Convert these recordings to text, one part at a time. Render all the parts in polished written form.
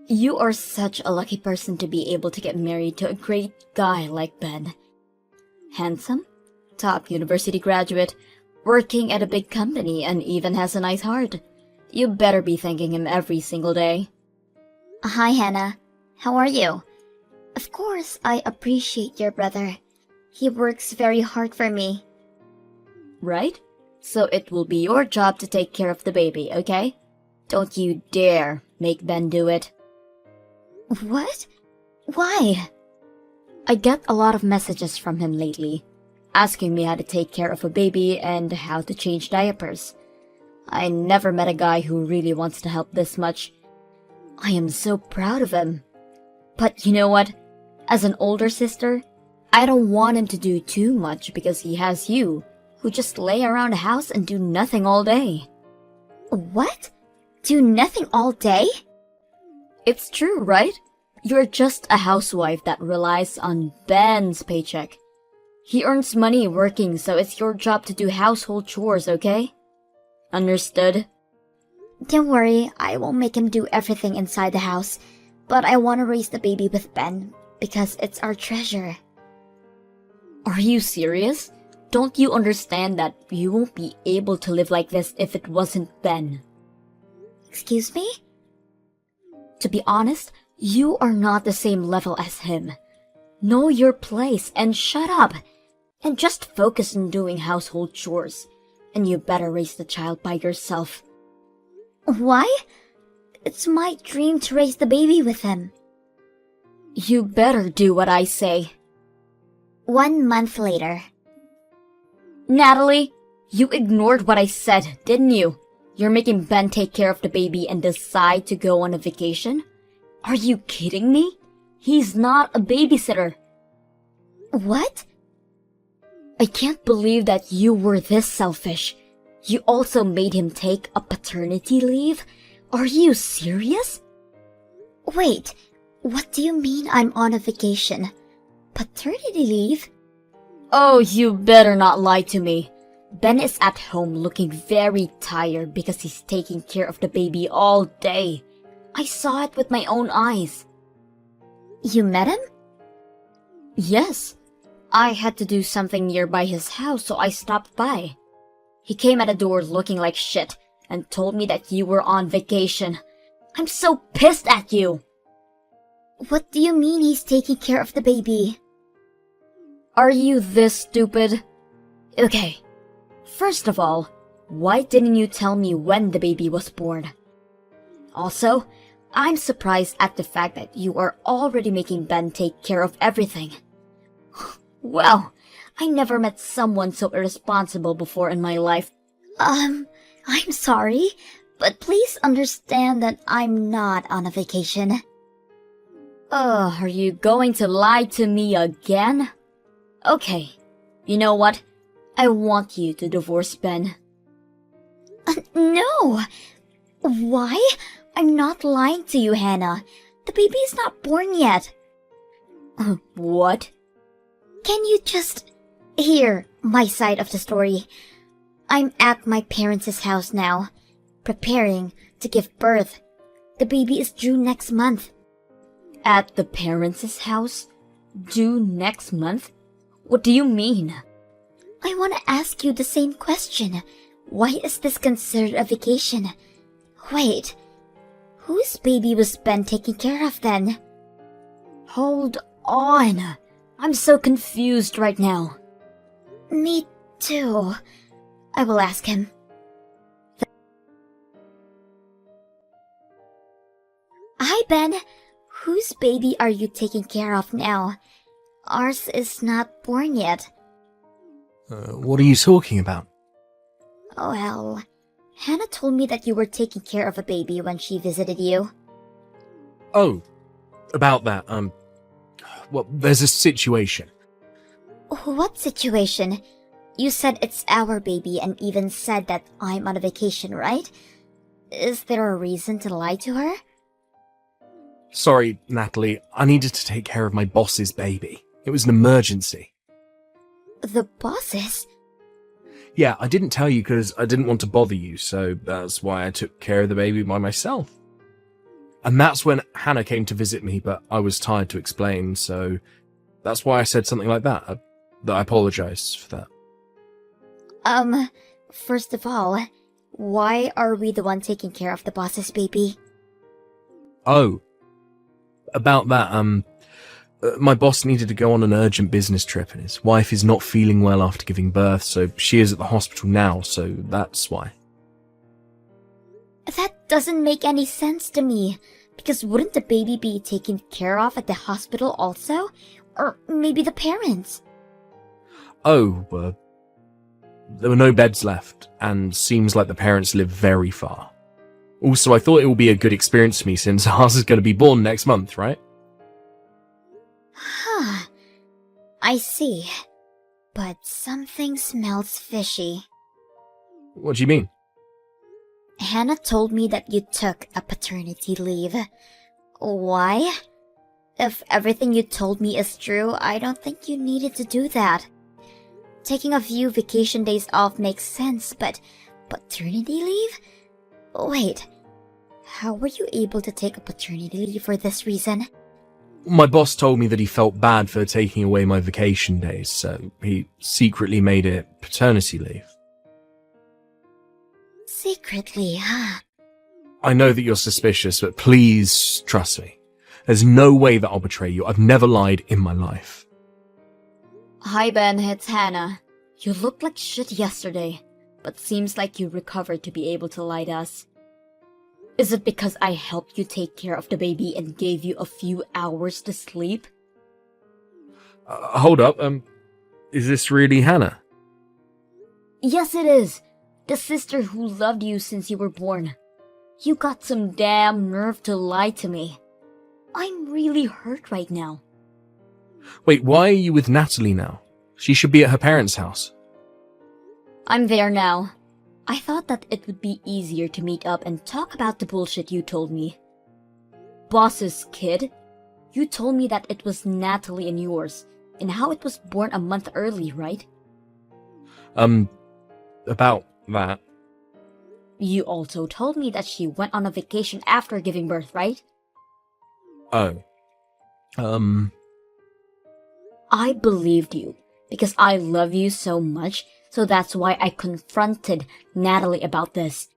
You are such a lucky person to be able to get married to a great guy like Ben. Handsome, top university graduate, working at a big company, and even has a nice heart. You better be thanking him every single day. Hi, Hannah. How are you? Of course, I appreciate your brother. He works very hard for me. Right? So it will be your job to take care of the baby, okay? Don't you dare make Ben do it. What? Why? I get a lot of messages from him lately, asking me how to take care of a baby and how to change diapers. I never met a guy who really wants to help this much. I am so proud of him. But you know what? As an older sister, I don't want him to do too much because he has you, who just lay around the house and do nothing all day. What? Do nothing all day? It's true, right? You're just a housewife that relies on Ben's paycheck. He earns money working, so it's your job to do household chores, okay? Understood? Don't worry, I won't make him do everything inside the house. But I want to raise the baby with Ben, because it's our treasure. Are you serious? Don't you understand that you won't be able to live like this if it wasn't Ben? Excuse me? To be honest, you are not the same level as him. Know your place and shut up. And just focus on doing household chores. And you better raise the child by yourself. Why? It's my dream to raise the baby with him. You better do what I say. 1 month later. Natalie, you ignored what I said, didn't you? You're making Ben take care of the baby and decide to go on a vacation? Are you kidding me? He's not a babysitter. What? I can't believe that you were this selfish. You also made him take a paternity leave? Are you serious? Wait, what do you mean I'm on a vacation? Paternity leave? Oh, you better not lie to me. Ben is at home looking very tired because he's taking care of the baby all day. I saw it with my own eyes. You met him? Yes. I had to do something nearby his house, so I stopped by. He came at the door looking like shit and told me that you were on vacation. I'm so pissed at you! What do you mean he's taking care of the baby? Are you this stupid? Okay. First of all, why didn't you tell me when the baby was born? Also, I'm surprised at the fact that you are already making Ben take care of everything. Well, I never met someone so irresponsible before in my life. I'm sorry, but please understand that I'm not on a vacation. Are you going to lie to me again? Okay, you know what? I want you to divorce Ben. No! Why? I'm not lying to you, Hannah. The baby is not born yet. What? Can you just hear my side of the story? I'm at my parents' house now, preparing to give birth. The baby is due next month. At the parents' house? Due next month? What do you mean? I want to ask you the same question. Why is this considered a vacation? Wait, whose baby was Ben taking care of then? Hold on. I'm so confused right now. Me too. I will ask him. Hi, Ben. Whose baby are you taking care of now? Ours is not born yet. What are you talking about? Well, Hannah told me that you were taking care of a baby when she visited you. Oh, about that, well, there's a situation. What situation? You said it's our baby and even said that I'm on a vacation, right? Is there a reason to lie to her? Sorry, Natalie, I needed to take care of my boss's baby. It was an emergency. The bosses? Yeah, I didn't tell you because I didn't want to bother you, so that's why I took care of the baby by myself. And that's when Hannah came to visit me, but I was tired to explain, so that's why I said something like that. I apologize for that. First of all, why are we the one taking care of the boss's baby? Oh, about that, my boss needed to go on an urgent business trip and his wife is not feeling well after giving birth, so she is at the hospital now, so that's why. That doesn't make any sense to me, because wouldn't the baby be taken care of at the hospital also? Or maybe the parents? Oh, there were no beds left, and seems like the parents live very far. Also, I thought it would be a good experience for me since ours is going to be born next month, right? Huh. I see. But something smells fishy. What do you mean? Hannah told me that you took a paternity leave. Why? If everything you told me is true, I don't think you needed to do that. Taking a few vacation days off makes sense, but paternity leave? Wait, how were you able to take a paternity leave for this reason? My boss told me that he felt bad for taking away my vacation days, so he secretly made it paternity leave. Secretly, huh? I know that you're suspicious, but please trust me. There's no way that I'll betray you. I've never lied in my life. Hi Ben, it's Hannah. You looked like shit yesterday, but seems like you recovered to be able to lie to us. Is it because I helped you take care of the baby and gave you a few hours to sleep? Hold up, is this really Hannah? Yes, it is. The sister who loved you since you were born. You got some damn nerve to lie to me. I'm really hurt right now. Wait, why are you with Natalie now? She should be at her parents' house. I'm there now. I thought that it would be easier to meet up and talk about the bullshit you told me. Boss's kid? You told me that it was Natalie and yours, and how it was born a month early, right? About that. You also told me that she went on a vacation after giving birth, right? Oh. I believed you, because I love you so much, so that's why I confronted Natalie about this.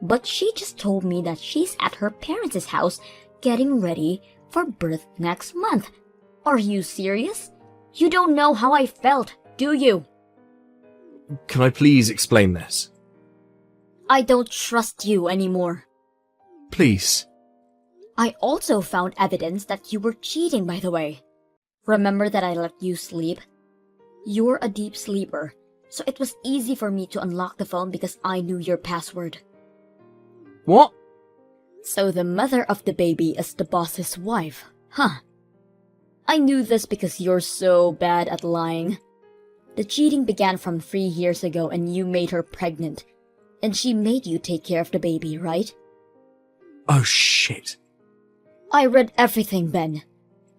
But she just told me that she's at her parents' house getting ready for birth next month. Are you serious? You don't know how I felt, do you? Can I please explain this? I don't trust you anymore. Please. I also found evidence that you were cheating, by the way. Remember that I let you sleep? You're a deep sleeper, so it was easy for me to unlock the phone because I knew your password. What? So the mother of the baby is the boss's wife, huh? I knew this because you're so bad at lying. The cheating began from 3 years ago and you made her pregnant. And she made you take care of the baby, right? Oh shit. I read everything, Ben.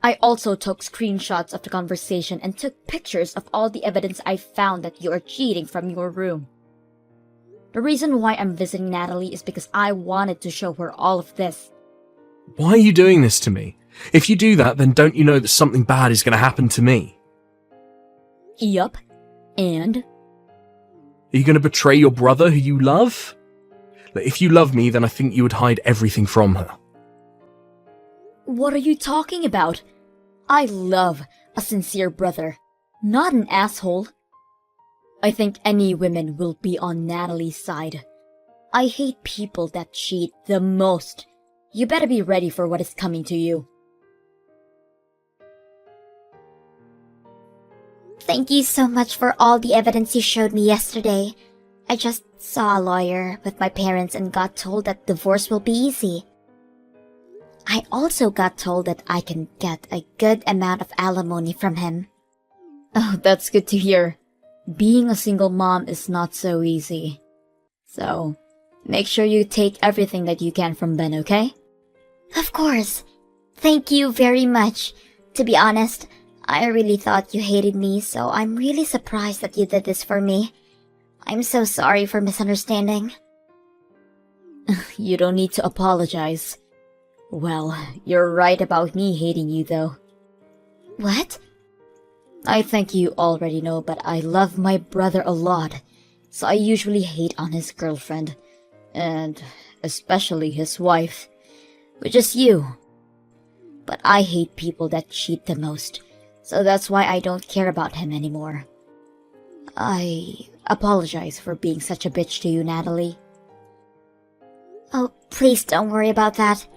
I also took screenshots of the conversation and took pictures of all the evidence I found that you are cheating from your room. The reason why I'm visiting Natalie is because I wanted to show her all of this. Why are you doing this to me? If you do that, then don't you know that something bad is going to happen to me? Yup. And? Are you going to betray your brother who you love? If you love me, then I think you would hide everything from her. What are you talking about? I love a sincere brother, not an asshole. I think any women will be on Natalie's side. I hate people that cheat the most. You better be ready for what is coming to you. Thank you so much for all the evidence you showed me yesterday. I just saw a lawyer with my parents and got told that divorce will be easy. I also got told that I can get a good amount of alimony from him. Oh, that's good to hear. Being a single mom is not so easy. So, make sure you take everything that you can from Ben, okay? Of course. Thank you very much. To be honest, I really thought you hated me, so I'm really surprised that you did this for me. I'm so sorry for misunderstanding. You don't need to apologize. Well, you're right about me hating you though. What? I think you already know, but I love my brother a lot, so I usually hate on his girlfriend, and especially his wife, which is you. But I hate people that cheat the most, so that's why I don't care about him anymore. I apologize for being such a bitch to you, Natalie. Oh, please don't worry about that.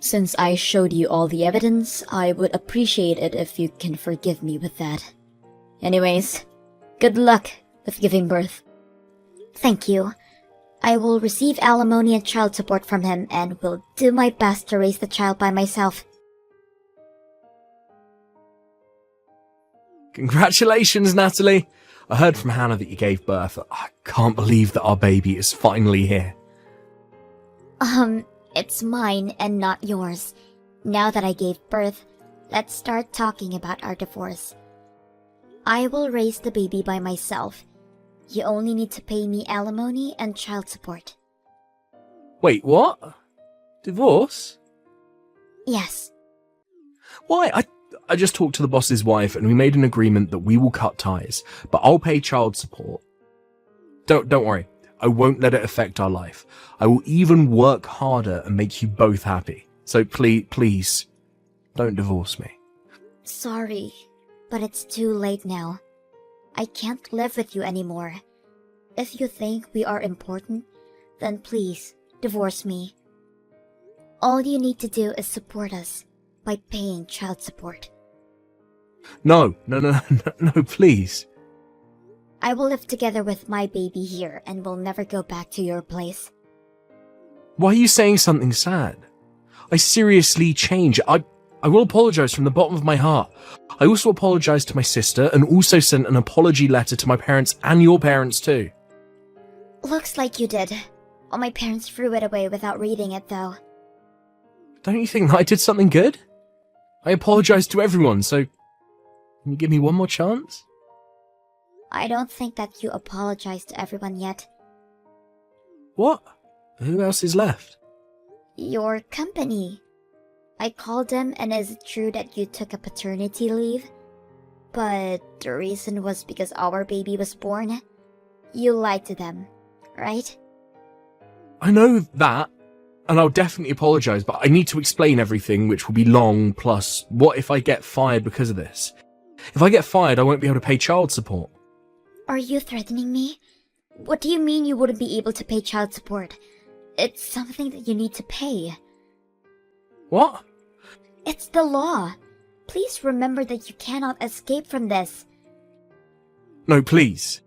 Since I showed you all the evidence, I would appreciate it if you can forgive me with that. Anyways, good luck with giving birth. Thank you. I will receive alimony and child support from him and will do my best to raise the child by myself. Congratulations, Natalie. I heard from Hannah that you gave birth. I can't believe that our baby is finally here. It's mine and not yours. Now that I gave birth, let's start talking about our divorce. I will raise the baby by myself. You only need to pay me alimony and child support. Wait, what? Divorce? Yes. Why? I just talked to the boss's wife and we made an agreement that we will cut ties, but I'll pay child support. Don't worry. I won't let it affect our life. I will even work harder and make you both happy. So please, don't divorce me. Sorry, but it's too late now. I can't live with you anymore. If you think we are important, then please, divorce me. All you need to do is support us by paying child support. No, please. I will live together with my baby here and will never go back to your place. Why are you saying something sad? I seriously changed. I will apologize from the bottom of my heart. I also apologized to my sister and also sent an apology letter to my parents and your parents too. Looks like you did. All my parents threw it away without reading it though. Don't you think that I did something good? I apologized to everyone, so can you give me one more chance? I don't think that you apologized to everyone yet. What? Who else is left? Your company. I called them, and is it true that you took a paternity leave? But the reason was because our baby was born? You lied to them, right? I know that, and I'll definitely apologize, but I need to explain everything, which will be long, plus, what if I get fired because of this? If I get fired, I won't be able to pay child support. Are you threatening me? What do you mean you wouldn't be able to pay child support? It's something that you need to pay. What? It's the law. Please remember that you cannot escape from this. No, please.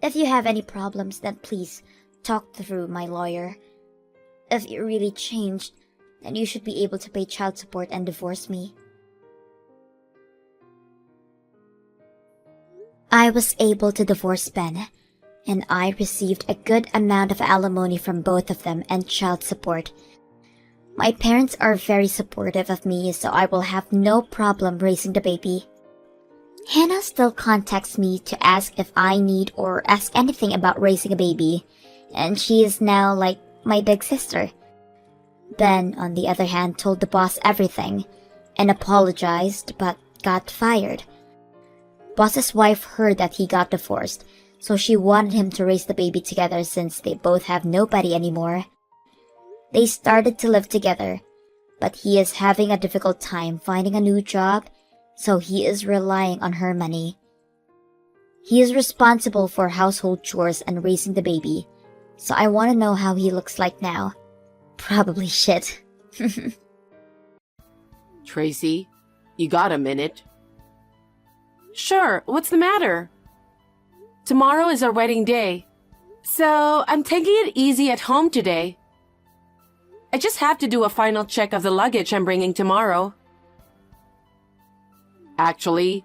If you have any problems, then please talk through my lawyer. If you really changed, then you should be able to pay child support and divorce me. I was able to divorce Ben, and I received a good amount of alimony from both of them and child support. My parents are very supportive of me, so I will have no problem raising the baby. Hannah still contacts me to ask if I need or ask anything about raising a baby, and she is now like my big sister. Ben, on the other hand, told the boss everything and apologized but got fired. Boss's wife heard that he got divorced, so she wanted him to raise the baby together since they both have nobody anymore. They started to live together, but he is having a difficult time finding a new job, so he is relying on her money. He is responsible for household chores and raising the baby, so I want to know how he looks like now. Probably shit. Tracy, you got a minute? Sure, what's the matter? Tomorrow is our wedding day, so I'm taking it easy at home today. I just have to do a final check of the luggage I'm bringing tomorrow. Actually,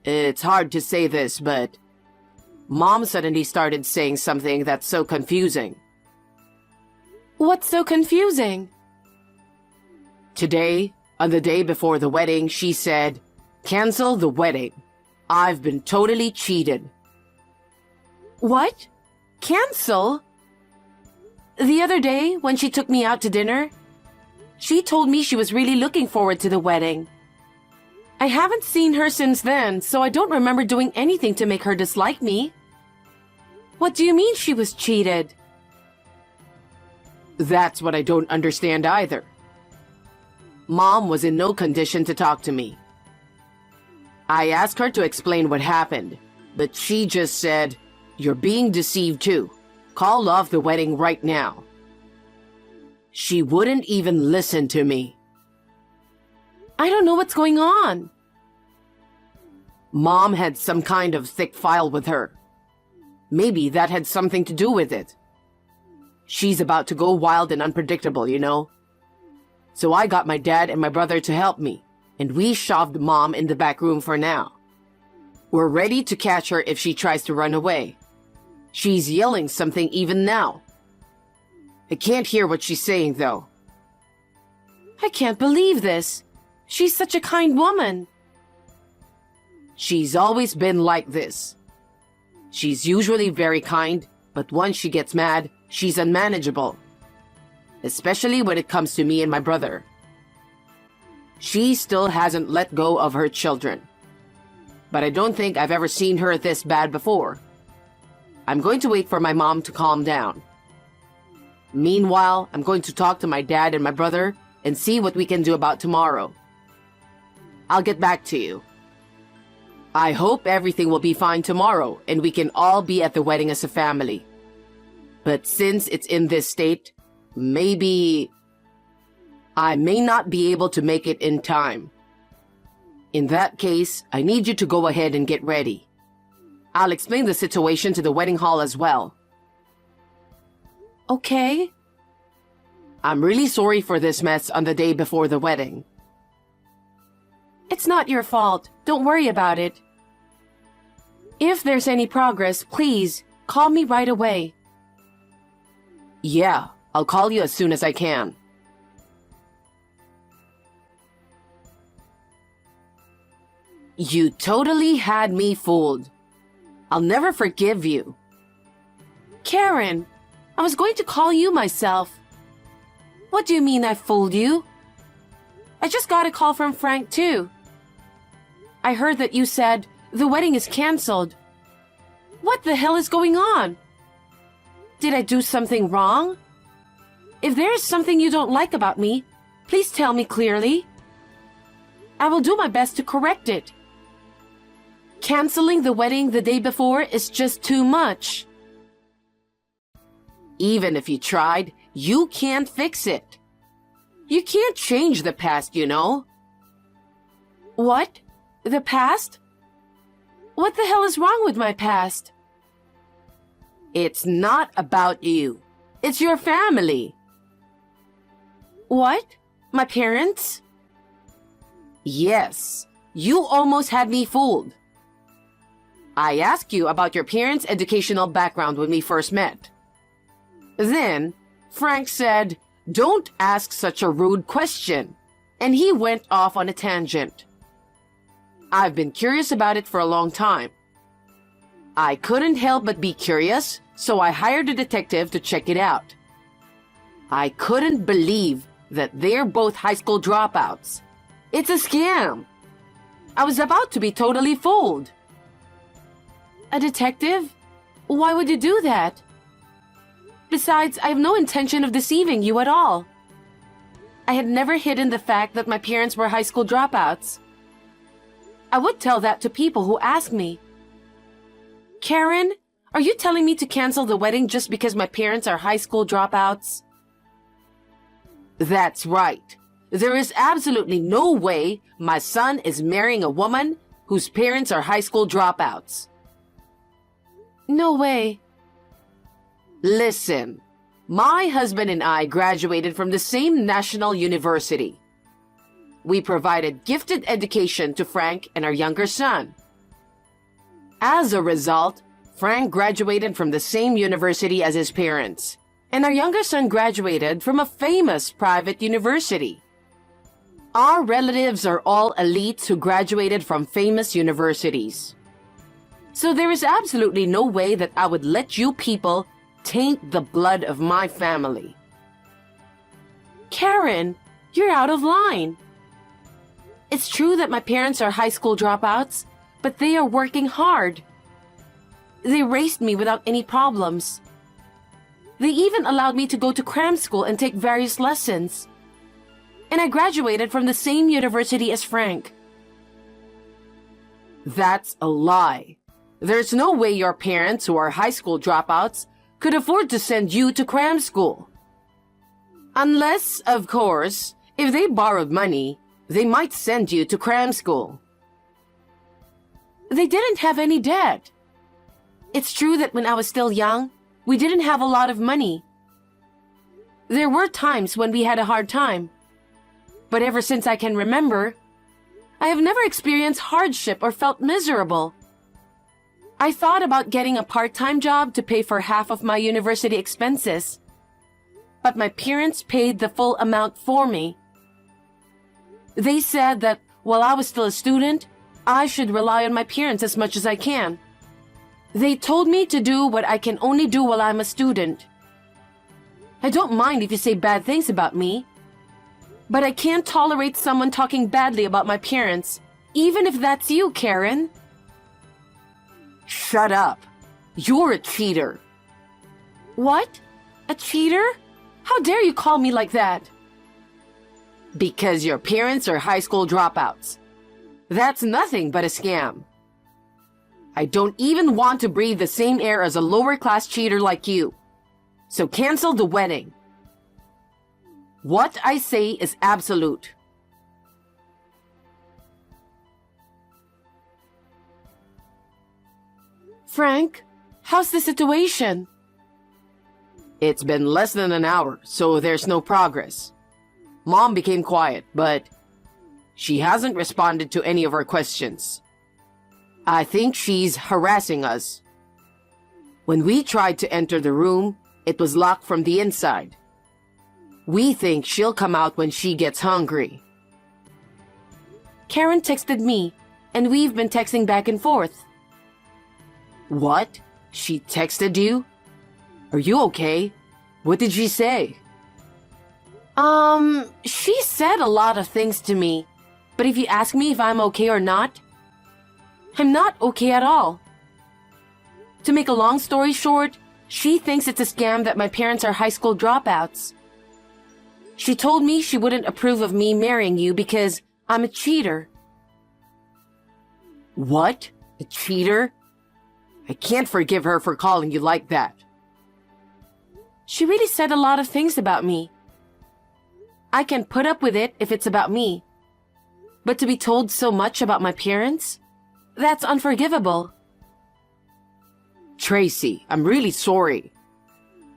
it's hard to say this, but Mom suddenly started saying something that's so confusing. What's so confusing? Today, on the day before the wedding, she said, "Cancel the wedding. I've been totally cheated." What? Cancel? The other day, when she took me out to dinner, She told me she was really looking forward to the wedding. I haven't seen her since then, so I don't remember doing anything to make her dislike me. What do you mean she was cheated? That's what I don't understand either. Mom was in no condition to talk to me. I asked her to explain what happened, but she just said, "You're being deceived too. Call off the wedding right now." She wouldn't even listen to me. I don't know what's going on. Mom had some kind of thick file with her. Maybe that had something to do with it. She's about to go wild and unpredictable, you know. So I got my dad and my brother to help me, and we shoved Mom in the back room for now. We're ready to catch her if she tries to run away. She's yelling something even now. I can't hear what she's saying, though. I can't believe this. She's such a kind woman. She's always been like this. She's usually very kind, but once she gets mad, she's unmanageable. Especially when it comes to me and my brother. She still hasn't let go of her children. But I don't think I've ever seen her this bad before. I'm going to wait for my mom to calm down. Meanwhile, I'm going to talk to my dad and my brother and see what we can do about tomorrow. I'll get back to you. I hope everything will be fine tomorrow and we can all be at the wedding as a family. But since it's in this state, maybe I may not be able to make it in time. In that case, I need you to go ahead and get ready. I'll explain the situation to the wedding hall as well. Okay. I'm really sorry for this mess on the day before the wedding. It's not your fault. Don't worry about it. If there's any progress, please call me right away. Yeah, I'll call you as soon as I can. You totally had me fooled. I'll never forgive you. Karen, I was going to call you myself. What do you mean I fooled you? I just got a call from Frank too. I heard that you said the wedding is canceled. What the hell is going on? Did I do something wrong? If there is something you don't like about me, please tell me clearly. I will do my best to correct it. Canceling the wedding the day before is just too much. Even if you tried, you can't fix it. You can't change the past, you know. What? The past? What the hell is wrong with my past? It's not about you. It's your family. What? My parents? Yes. You almost had me fooled. I asked you about your parents' educational background when we first met. Then, Frank said, "Don't ask such a rude question," and he went off on a tangent. I've been curious about it for a long time. I couldn't help but be curious, so I hired a detective to check it out. I couldn't believe that they're both high school dropouts. It's a scam. I was about to be totally fooled. A detective? Why would you do that? Besides, I have no intention of deceiving you at all. I had never hidden the fact that my parents were high school dropouts. I would tell that to people who ask me. Karen, are you telling me to cancel the wedding just because my parents are high school dropouts? That's right. There is absolutely no way my son is marrying a woman whose parents are high school dropouts. No way. Listen, my husband and I graduated from the same national university. We provided gifted education to Frank and our younger son. As a result, Frank graduated from the same university as his parents, and our younger son graduated from a famous private university. Our relatives are all elites who graduated from famous universities. So there is absolutely no way that I would let you people taint the blood of my family. Karen, You're out of line. It's true that my parents are high school dropouts, but they are working hard. They raised me without any problems. They even allowed me to go to cram school and take various lessons. And I graduated from the same university as Frank. That's a lie. There's no way your parents, who are high school dropouts, could afford to send you to cram school. Unless, of course, if they borrowed money, they might send you to cram school. They didn't have any debt. It's true that when I was still young, we didn't have a lot of money. There were times when we had a hard time. But ever since I can remember, I have never experienced hardship or felt miserable. I thought about getting a part-time job to pay for half of my university expenses. But my parents paid the full amount for me. They said that while I was still a student, I should rely on my parents as much as I can. They told me to do what I can only do while I'm a student. I don't mind if you say bad things about me, but I can't tolerate someone talking badly about my parents, even if that's you, Karen. Shut up. You're a cheater. What? A cheater? How dare you call me like that? Because your parents are high school dropouts. That's nothing but a scam. I don't even want to breathe the same air as a lower-class cheater like you. So cancel the wedding. What I say is absolute. Frank, how's the situation? It's been less than an hour, so there's no progress. Mom became quiet, but she hasn't responded to any of our questions. I think she's harassing us. When we tried to enter the room, it was locked from the inside. We think she'll come out when she gets hungry. Karen texted me, and we've been texting back and forth. What? She texted you? Are you okay? What did she say? She said a lot of things to me, but if you ask me if I'm okay or not, I'm not okay at all. To make a long story short, she thinks it's a scam that my parents are high school dropouts. She told me she wouldn't approve of me marrying you because I'm a cheater. What? A cheater? I can't forgive her for calling you like that. She really said a lot of things about me. I can put up with it if it's about me. But to be told so much about my parents? That's unforgivable. Tracy, I'm really sorry.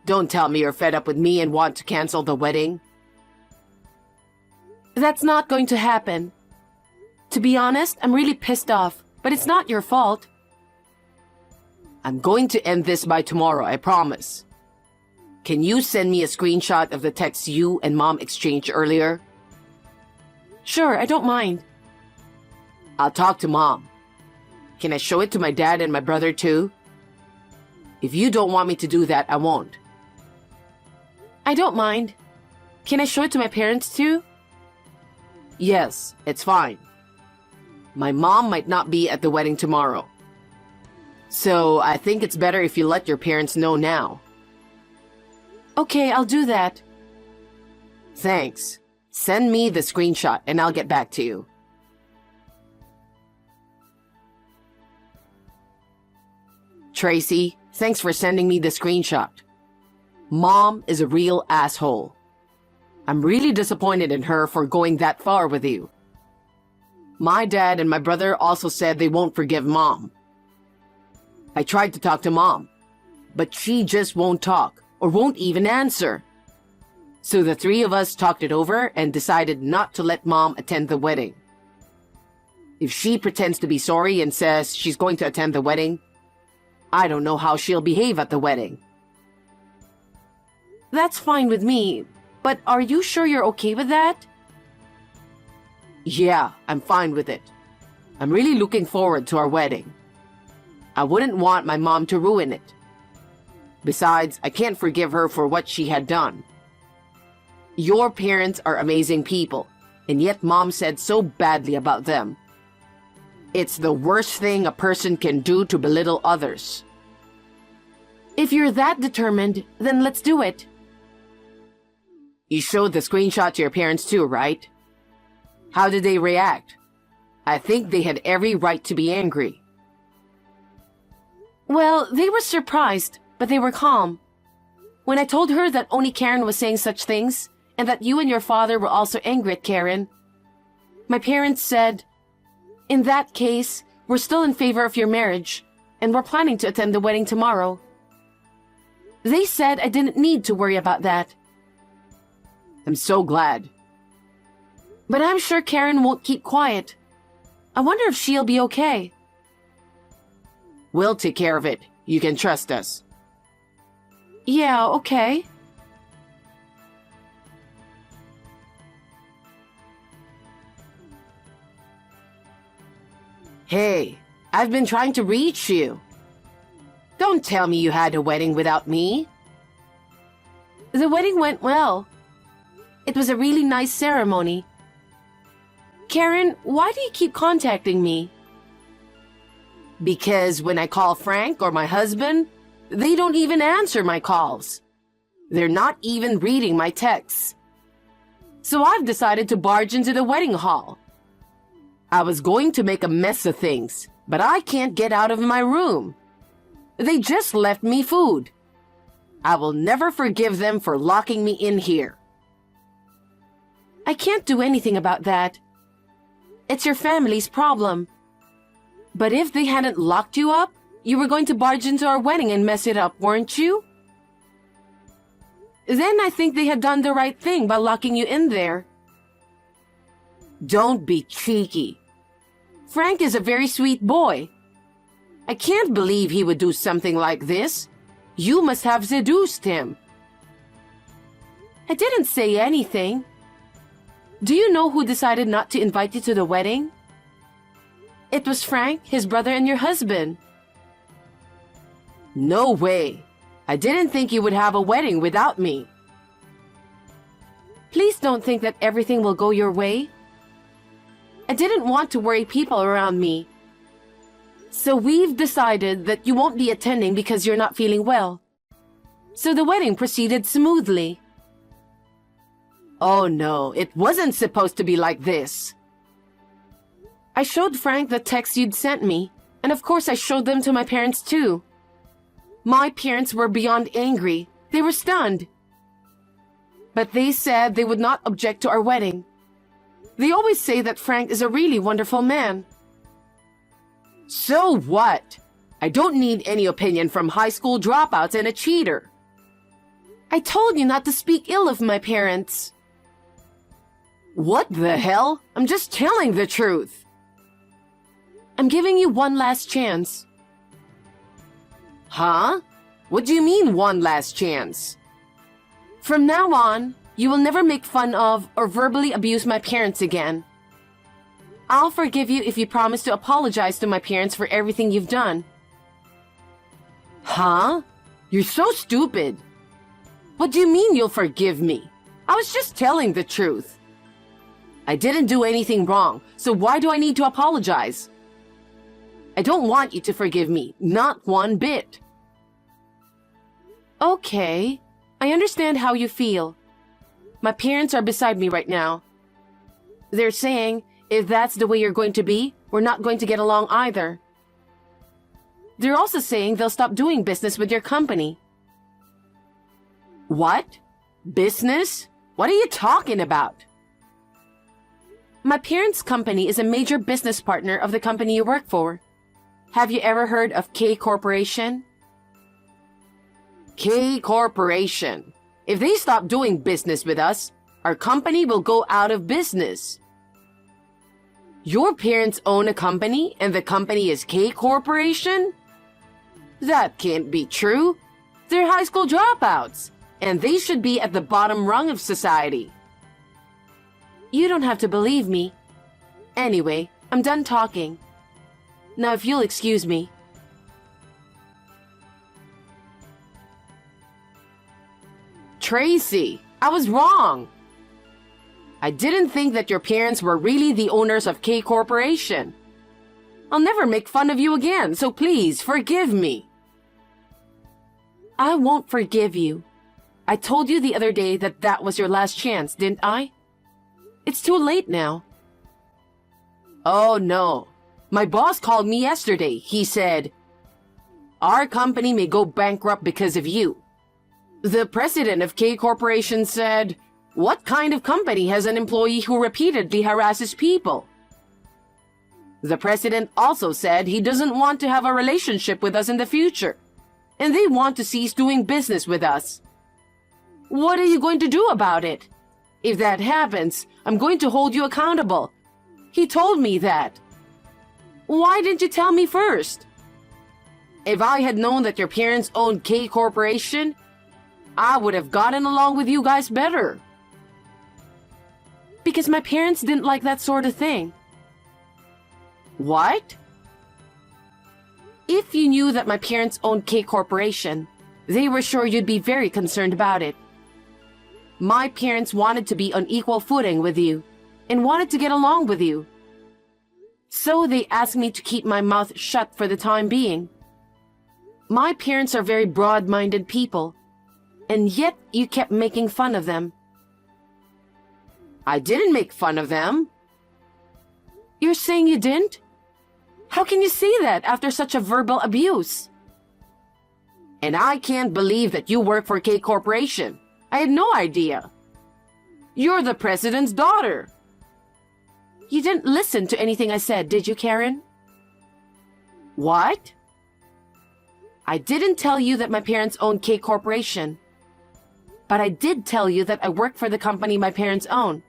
Don't tell me you're fed up with me and want to cancel the wedding. That's not going to happen. To be honest, I'm really pissed off, but it's not your fault. I'm going to end this by tomorrow, I promise. Can you send me a screenshot of the text you and Mom exchanged earlier? Sure, I don't mind. I'll talk to Mom. Can I show it to my dad and my brother too? If you don't want me to do that, I won't. I don't mind. Can I show it to my parents too? Yes, it's fine. My mom might not be at the wedding tomorrow. So I think it's better if you let your parents know now. Okay, I'll do that. Thanks. Send me the screenshot and I'll get back to you. Tracy, thanks for sending me the screenshot. Mom is a real asshole. I'm really disappointed in her for going that far with you. My dad and my brother also said they won't forgive Mom. I tried to talk to Mom, but she just won't talk or won't even answer. So the three of us talked it over and decided not to let Mom attend the wedding. If she pretends to be sorry and says she's going to attend the wedding, I don't know how she'll behave at the wedding. That's fine with me, but are you sure you're okay with that? Yeah, I'm fine with it. I'm really looking forward to our wedding. I wouldn't want my mom to ruin it. Besides, I can't forgive her for what she had done. Your parents are amazing people, and yet Mom said so badly about them. It's the worst thing a person can do to belittle others. If you're that determined, then let's do it. You showed the screenshot to your parents too, right? How did they react? I think they had every right to be angry. Well, they were surprised, but they were calm. When I told her that only Karen was saying such things, and that you and your father were also angry at Karen, my parents said, "In that case, we're still in favor of your marriage, and we're planning to attend the wedding tomorrow." They said I didn't need to worry about that. I'm so glad. But I'm sure Karen won't keep quiet. I wonder if she'll be okay. We'll take care of it. You can trust us. Yeah, okay. Hey, I've been trying to reach you. Don't tell me you had a wedding without me. The wedding went well. It was a really nice ceremony. Karen, why do you keep contacting me? Because when I call Frank or my husband, they don't even answer my calls. They're not even reading my texts. So I've decided to barge into the wedding hall. I was going to make a mess of things, but I can't get out of my room. They just left me food. I will never forgive them for locking me in here. I can't do anything about that. It's your family's problem. But if they hadn't locked you up, you were going to barge into our wedding and mess it up, weren't you? Then I think they had done the right thing by locking you in there. Don't be cheeky. Frank is a very sweet boy. I can't believe he would do something like this. You must have seduced him. I didn't say anything. Do you know who decided not to invite you to the wedding? It was Frank, his brother, and your husband. No way. I didn't think you would have a wedding without me. Please don't think that everything will go your way. I didn't want to worry people around me. So we've decided that you won't be attending because you're not feeling well. So the wedding proceeded smoothly. Oh no, it wasn't supposed to be like this. I showed Frank the texts you'd sent me, and of course I showed them to my parents too. My parents were beyond angry. They were stunned. But they said they would not object to our wedding. They always say that Frank is a really wonderful man. So what? I don't need any opinion from high school dropouts and a cheater. I told you not to speak ill of my parents. What the hell? I'm just telling the truth. I'm giving you one last chance. Huh? What do you mean, one last chance? From now on, you will never make fun of or verbally abuse my parents again. I'll forgive you if you promise to apologize to my parents for everything you've done. Huh? You're so stupid. What do you mean you'll forgive me? I was just telling the truth. I didn't do anything wrong, so why do I need to apologize? I don't want you to forgive me, not one bit. Okay, I understand how you feel. My parents are beside me right now. They're saying, if that's the way you're going to be, we're not going to get along either. They're also saying they'll stop doing business with your company. What? Business? What are you talking about? My parents' company is a major business partner of the company you work for. Have you ever heard of K Corporation? K Corporation. If they stop doing business with us, our company will go out of business. Your parents own a company and the company is K Corporation? That can't be true. They're high school dropouts, and they should be at the bottom rung of society. You don't have to believe me. Anyway, I'm done talking. Now if you'll excuse me. Tracy, I was wrong. I didn't think that your parents were really the owners of K Corporation. I'll never make fun of you again, so please forgive me. I won't forgive you. I told you the other day that that was your last chance, didn't I? It's too late now. Oh no. My boss called me yesterday. He said, "Our company may go bankrupt because of you." The president of K Corporation said, "What kind of company has an employee who repeatedly harasses people?" The president also said he doesn't want to have a relationship with us in the future, and they want to cease doing business with us. What are you going to do about it? If that happens, I'm going to hold you accountable. He told me that. Why didn't you tell me first? If I had known that your parents owned K Corporation, I would have gotten along with you guys better. Because my parents didn't like that sort of thing. What? If you knew that my parents owned K Corporation, they were sure you'd be very concerned about it. My parents wanted to be on equal footing with you and wanted to get along with you. So they asked me to keep my mouth shut for the time being. My parents are very broad-minded people, and yet you kept making fun of them. I didn't make fun of them. You're saying you didn't? How can you say that after such a verbal abuse? And I can't believe that you work for K Corporation. I had no idea. You're the president's daughter. You didn't listen to anything I said, did you, Karen? What? I didn't tell you that my parents own K Corporation, but I did tell you that I work for the company my parents own.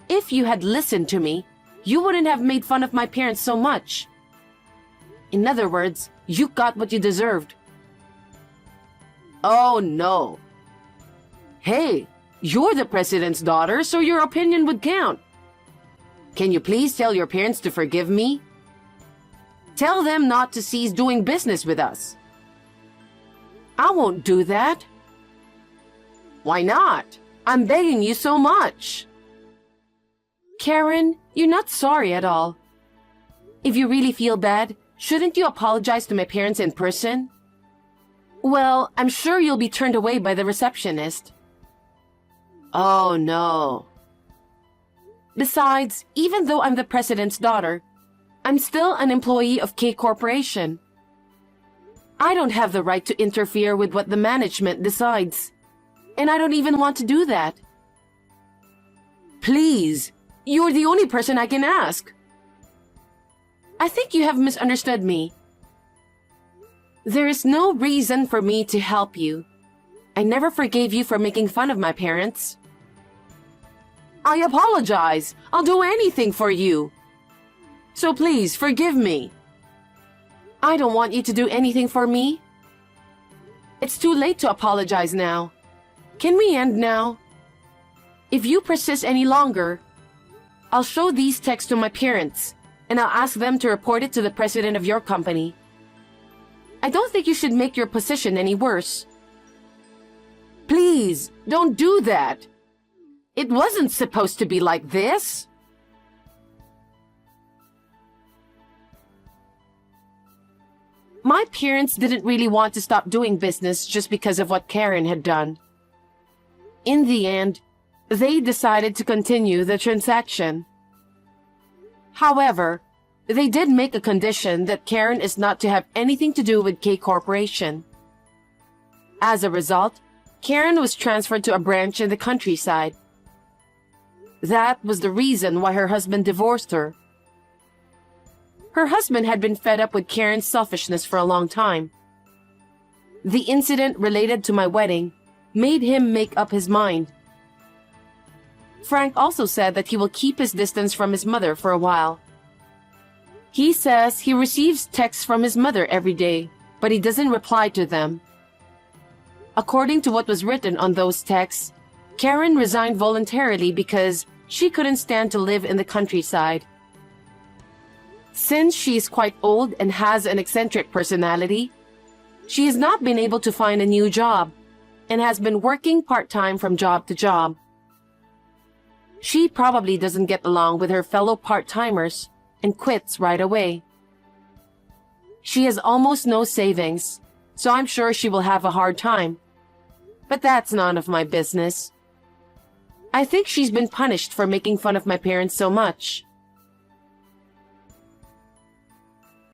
If you had listened to me, you wouldn't have made fun of my parents so much. In other words, you got what you deserved. Oh no. Hey, you're the president's daughter, so your opinion would count. Can you please tell your parents to forgive me? Tell them not to cease doing business with us. I won't do that. Why not? I'm begging you so much. Karen, you're not sorry at all. If you really feel bad, shouldn't you apologize to my parents in person? Well, I'm sure you'll be turned away by the receptionist. Oh no. Besides, even though I'm the president's daughter, I'm still an employee of K Corporation. I don't have the right to interfere with what the management decides, and I don't even want to do that. Please, you're the only person I can ask. I think you have misunderstood me. There is no reason for me to help you. I never forgave you for making fun of my parents. I apologize. I'll do anything for you. So please, forgive me. I don't want you to do anything for me. It's too late to apologize now. Can we end now? If you persist any longer, I'll show these texts to my parents, and I'll ask them to report it to the president of your company. I don't think you should make your position any worse. Please, don't do that. It wasn't supposed to be like this. My parents didn't really want to stop doing business just because of what Karen had done. In the end, they decided to continue the transaction. However, they did make a condition that Karen is not to have anything to do with K Corporation. As a result, Karen was transferred to a branch in the countryside. That was the reason why her husband divorced her. Her husband had been fed up with Karen's selfishness for a long time. The incident related to my wedding made him make up his mind. Frank also said that he will keep his distance from his mother for a while. He says he receives texts from his mother every day, but he doesn't reply to them. According to what was written on those texts, Karen resigned voluntarily because she couldn't stand to live in the countryside. Since she is quite old and has an eccentric personality, she has not been able to find a new job and has been working part-time from job to job. She probably doesn't get along with her fellow part-timers and quits right away. She has almost no savings, so I'm sure she will have a hard time. But that's none of my business. I think she's been punished for making fun of my parents so much.